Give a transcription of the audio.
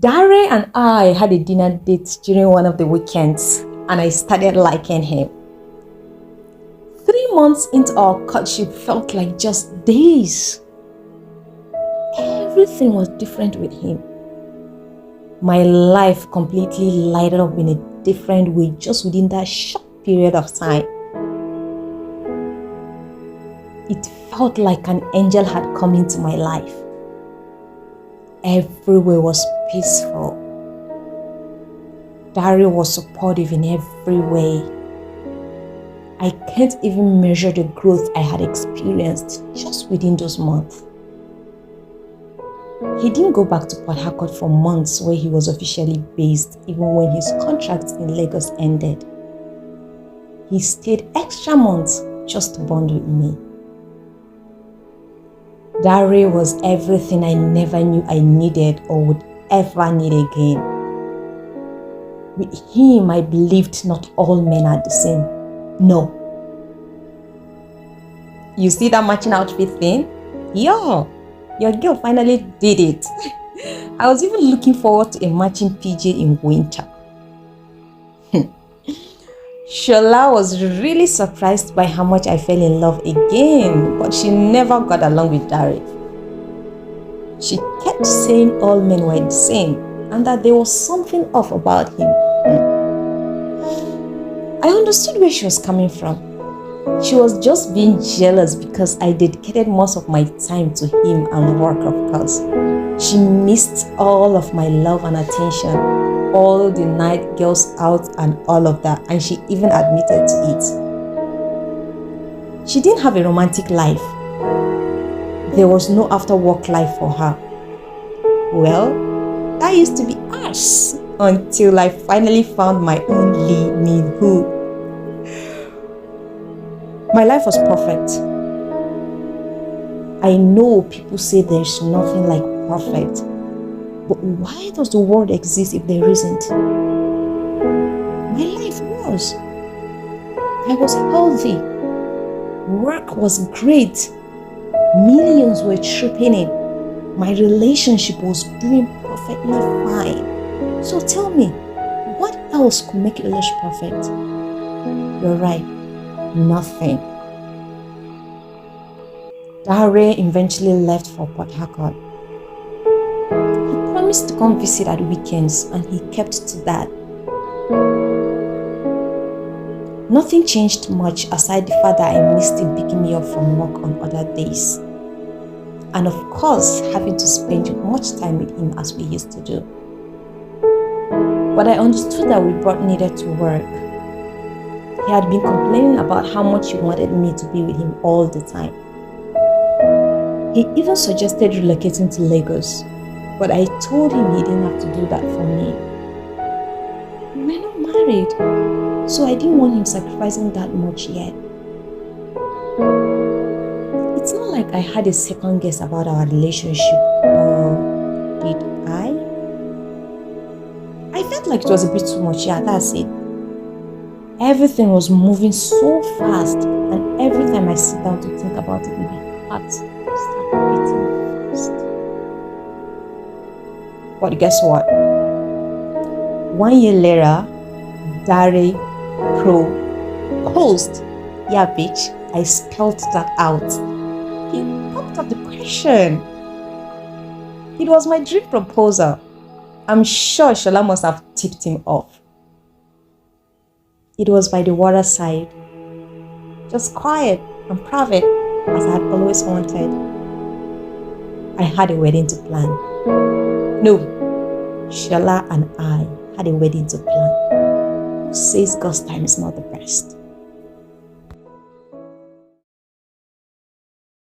Dare and I had a dinner date during one of the weekends, and I started liking him. 3 months into our courtship felt like just days. Everything was different with him. My life completely lighted up in a different way just within that short period of time. It felt like an angel had come into my life. Everywhere was peaceful. Dario was supportive in every way. I can't even measure the growth I had experienced just within those months. He didn't go back to Port Harcourt for months where he was officially based, even when his contract in Lagos ended. He stayed extra months just to bond with me. Dare was everything I never knew I needed or would ever need again. With him, I believed not all men are the same. No. You see that matching outfit thing? Yo, your girl finally did it. I was even looking forward to a matching PJ in winter. Shola was really surprised by how much I fell in love again, but she never got along with Dare. She kept saying all men were the same and that there was something off about him. I understood where she was coming from. She was just being jealous because I dedicated most of my time to him and work, of course. She missed all of my love and attention, all the night girls out and all of that, and she even admitted to it. She didn't have a romantic life. There was no after-work life for her. Well, that used to be us until I finally found my own Lee Min-Ho. My life was perfect. I know people say there's nothing like perfect, but why does the world exist if there isn't? My life was. I was healthy. Work was great. Millions were tripping in. My relationship was doing perfectly fine. So tell me, what else could make your life perfect? You're right. Nothing. Dare eventually left for Port Harcourt. He promised to come visit at weekends and he kept to that. Nothing changed much aside the fact that I missed him picking me up from work on other days. And of course, having to spend much time with him as we used to do. But I understood that we both needed to work. He had been complaining about how much he wanted me to be with him all the time. He even suggested relocating to Lagos, but I told him he didn't have to do that for me. We're not married, so I didn't want him sacrificing that much yet. It's not like I had a second guess about our relationship, or did I? I felt like it was a bit too much, yeah, that's it. Everything was moving so fast, and every time I sit down to think about it, my heart starts beating fast. But guess what? 1 year later, Dare proposed. Yeah, bitch, I spelled that out. He popped up the question. It was my dream proposal. I'm sure Shola must have tipped him off. It was by the waterside, just quiet and private, as I had always wanted. I had a wedding to plan. No, Shola and I had a wedding to plan. Who says God's time is not the best?